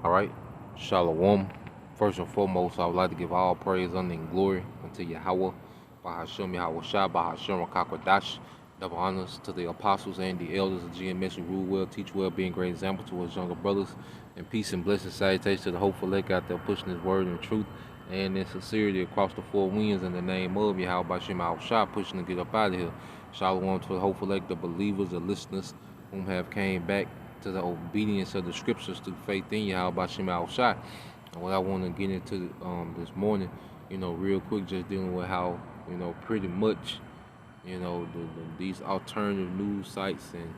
All right, Shalom. First and foremost, I would like to give all praise, honor, and glory unto Yahweh, Bahashem Yahweh Shah, Bahashem Rakakwadash. Double honors to the apostles and the elders of GMS who rule well, teach well, being great example to his younger brothers. And peace and blessings, salutations to the hopeful elect out there pushing his word and truth and in sincerity across the four winds in the name of Yahweh Bahashem Yahweh Shah, pushing to get up out of here. Shalom to the hopeful elect, the believers, the listeners whom have came back to the obedience of the scriptures through faith in Yahweh Shem Al Shai. And what I want to get into this morning, real quick, just dealing with how, pretty much, these alternative news sites and,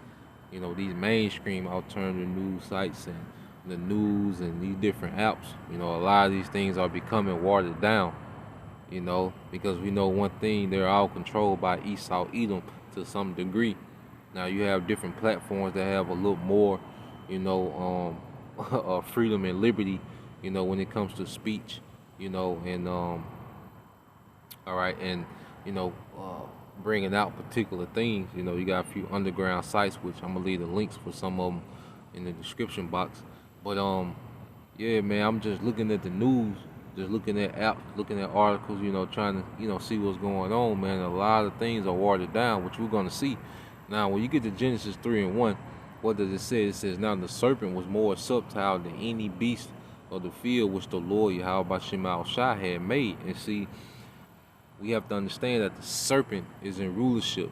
these mainstream alternative news sites and the news and these different apps, a lot of these things are becoming watered down, because we know one thing, they're all controlled by Esau Edom to some degree. Now you have different platforms that have a little more, freedom and liberty, when it comes to speech, and all right, and bringing out particular things. You got a few underground sites, which I'm gonna leave the links for some of them in the description box. But yeah, man, I'm just looking at the news, just looking at apps, looking at articles, trying to, see what's going on, man. A lot of things are watered down, which we're gonna see. Now, when you get to Genesis 3:1, what does it say? It says, now the serpent was more subtle than any beast of the field which the Lord Yahweh Shema Shai had made. And see, we have to understand that the serpent is in rulership.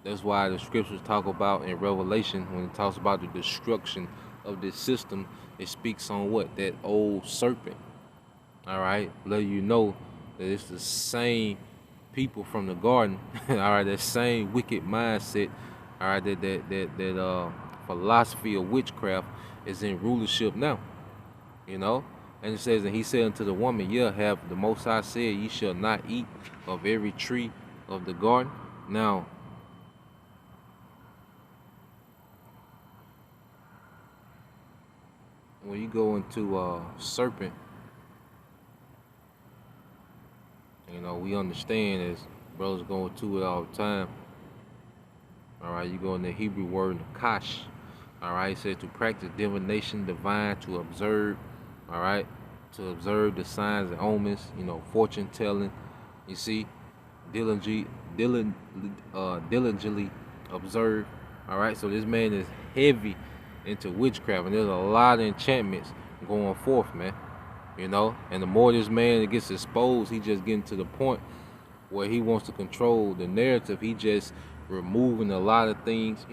That's why the scriptures talk about in Revelation, when it talks about the destruction of this system, it speaks on what? That old serpent. All right, let you know that it's the same people from the garden. All right, that same wicked mindset. All right, that philosophy of witchcraft is in rulership now. And it says, and he said unto the woman, yeah, have the Most High said, ye shall not eat of every tree of the garden. Now, when you go into serpent, we understand as brothers going to it all the time. All right, you go in the Hebrew word nakash. All right, it says to practice divination, divine, to observe. All right, to observe the signs and omens. Fortune telling. You see, diligently observe. All right, so this man is heavy into witchcraft, and there's a lot of enchantments going forth, man. And the more this man gets exposed, he just getting to the point where he wants to control the narrative. He just removing a lot of things.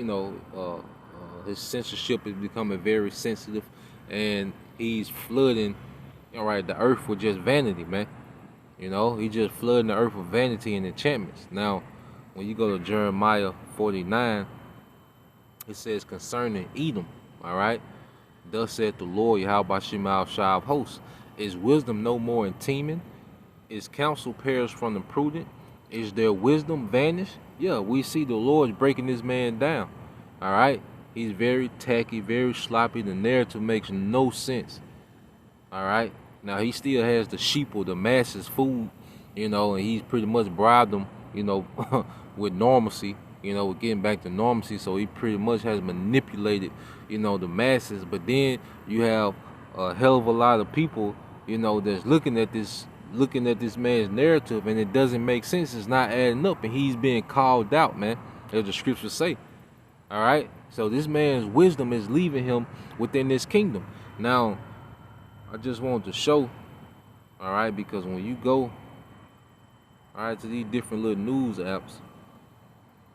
His censorship is becoming very sensitive, and he's flooding, the earth with just vanity, man. He just flooding the earth with vanity and enchantments. Now, when you go to Jeremiah 49, it says concerning Edom, all right, thus saith the Lord Yahweh Shema Shai of hosts, is wisdom no more in Teman? Is counsel perished from the prudent? Is their wisdom vanished? Yeah, we see the Lord breaking this man down. All right, he's very tacky, very sloppy. The narrative makes no sense. All right, now he still has the sheeple, the masses food, and he's pretty much bribed them, with normalcy, with getting back to normalcy. So he pretty much has manipulated, the masses. But then you have a hell of a lot of people, that's looking at this man's narrative, and it doesn't make sense. It's not adding up, and he's being called out, man, as the scriptures say. All right, so this man's wisdom is leaving him within this kingdom. Now, I just wanted to show, all right, because when you go, all right, to these different little news apps,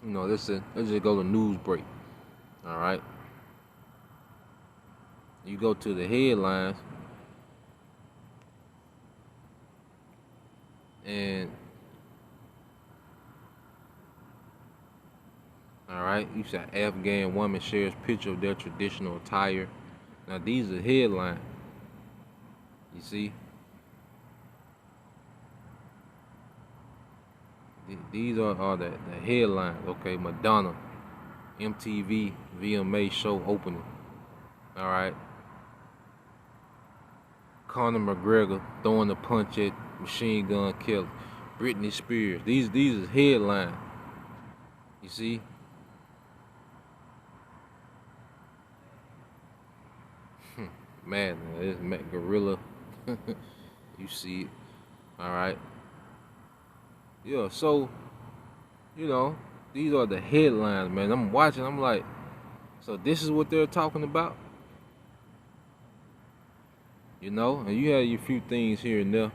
let's just go to news break. All right, you go to the headlines. And all right, you said Afghan woman shares picture of their traditional attire. Now these are headlines. You see, these are the headlines. Okay, Madonna, MTV VMA show opening. All right, Conor McGregor throwing a punch at Machine Gun Kelly, Britney Spears. These is headlines. You see? Man, it's Matt Gorilla. You see it. All right. Yeah. So you know, these are the headlines, man. I'm watching. I'm like, so this is what they're talking about. You know, and you have your few things here and there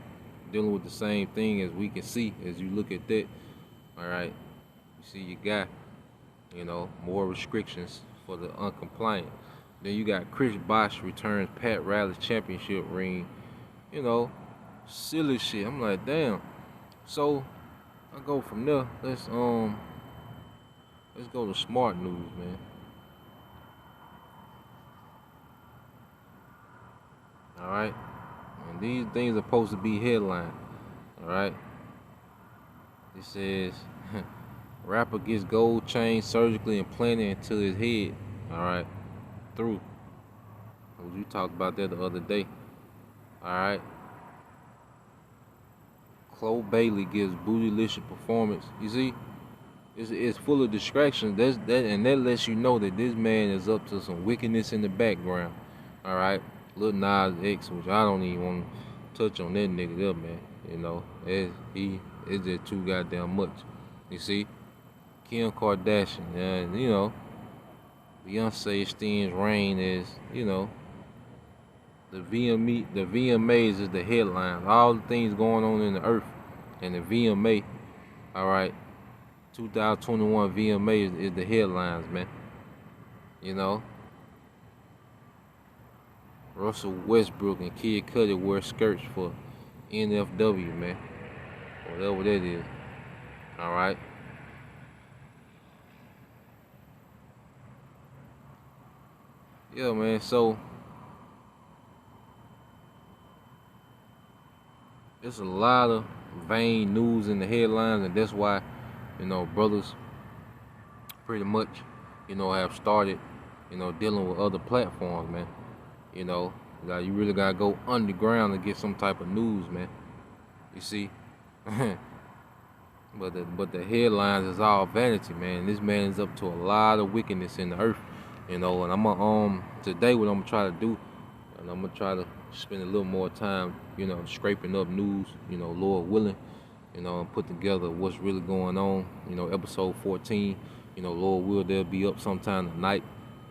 dealing with the same thing as we can see as you look at that. All right. You see your guy. You know, more restrictions for the uncompliant. Then you got Chris Bosh returns Pat Riley's championship ring. You know, silly shit. I'm like, damn. So I go from there. Let's go to smart news, man. All right, and these things are supposed to be headline. All right. It says rapper gets gold chain surgically implanted into his head. All right, through. You talked about that the other day. All right. Chloe Bailey gives bootylicious performance. You see, it's full of distractions. And that lets you know that this man is up to some wickedness in the background. All right, Lil Nas X, which I don't even want to touch on that nigga there, man. You know, it's just too goddamn much. You see, Kim Kardashian, and you know, Beyonce extends reign as you know. The VMAs is the headline. All the things going on in the earth, and the VMA. All right, 2021 VMA is the headlines, man. You know, Russell Westbrook and Kid Cudi wear skirts for NFW, man. Whatever that is. All right. Yeah, man. So it's a lot of vain news in the headlines, and that's why, you know, brothers pretty much, you know, have started, you know, dealing with other platforms, man. You know, like you really gotta go underground to get some type of news, man. You see, but the headlines is all vanity, man. This man is up to a lot of wickedness in the earth, you know. And I'm gonna today what I'm gonna try to do, and I'm gonna try to spend a little more time, you know, scraping up news, you know, Lord willing, you know, and put together what's really going on. You know, episode 14, you know, Lord will they'll be up sometime tonight,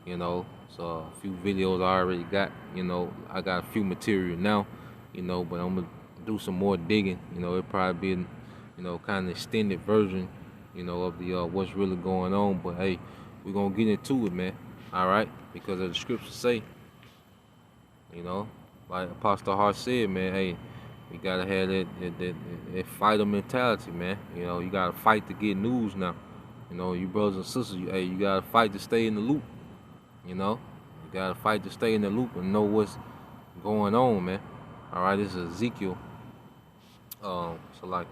you know. So a few videos I already got, you know, I got a few material now, you know, but I'm gonna do some more digging, you know, it'll probably be, you know, kind of extended version, you know, of the what's really going on. But hey, we're gonna get into it, man. All right, because as the scriptures say, you know, like Apostle Hart said, man, hey, we gotta have that fighter mentality, man. You know, you gotta fight to get news now. You know, you brothers and sisters, you gotta fight to stay in the loop. You know, you gotta fight to stay in the loop and know what's going on, man. All right, this is Ezekiel. So like,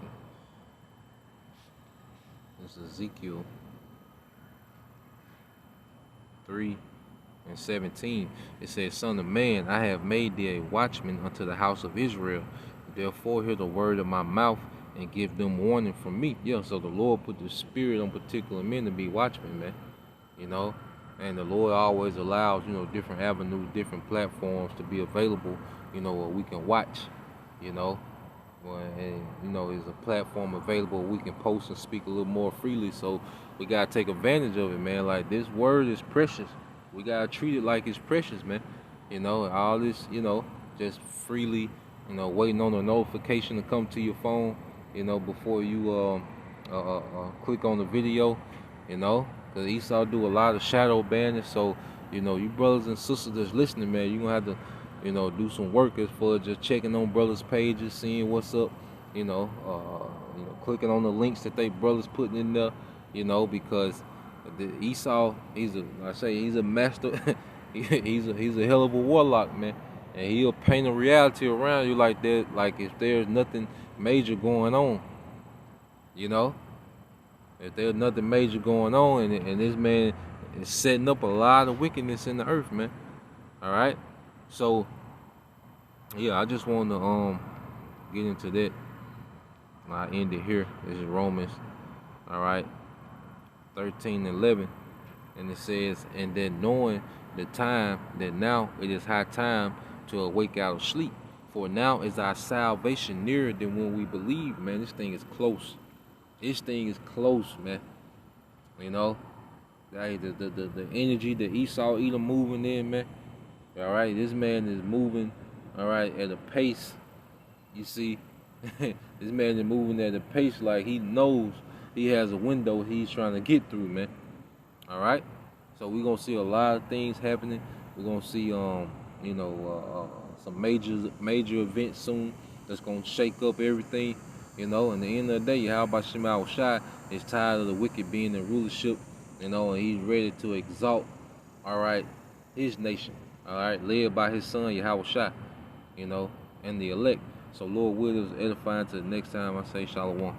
this is Ezekiel 3:17. It says, "Son of man, I have made thee a watchman unto the house of Israel. Therefore hear the word of my mouth and give them warning from me." Yeah, so the Lord put the spirit on particular men to be watchmen, man. You know, and the Lord always allows, you know, different avenues, different platforms to be available, you know, where we can watch, you know. And you know, is a platform available we can post and speak a little more freely. So we gotta take advantage of it, man. Like this word is precious. We gotta treat it like it's precious, man. You know, all this, you know, just freely, you know, waiting on a notification to come to your phone, you know, before you click on the video, you know, because Esau do a lot of shadow banning. So, you know, you brothers and sisters that's listening, man, you gonna have to, you know, do some work as far as just checking on brothers' pages, seeing what's up, you know, clicking on the links that they brothers putting in there, you know, because Esau, he's a master, he's a hell of a warlock, man, and he'll paint a reality around you like that, like if there's nothing major going on, you know, if there's nothing major going on, and this man is setting up a lot of wickedness in the earth, man. All right, so yeah, I just want to get into that. I end it here. This is Romans, all right, 13:11, and it says, "And then knowing the time that now it is high time to awake out of sleep. For now is our salvation nearer than when we believe, man. This thing is close. This thing is close, man. You know, the energy that Esau Edom moving in, man. All right, this man is moving, all right, at a pace. You see, this man is moving at a pace like he knows he has a window he's trying to get through, man. All right, so we're gonna see a lot of things happening. We're gonna see, some major events soon that's gonna shake up everything. You know, and at the end of the day, Yahweh Shem Shai is tired of the wicked being in rulership. You know, and he's ready to exalt, all right, his nation, all right, led by his son Yahweh Shai, you know, and the elect. So Lord willing, edifying to the next time I say Shalom.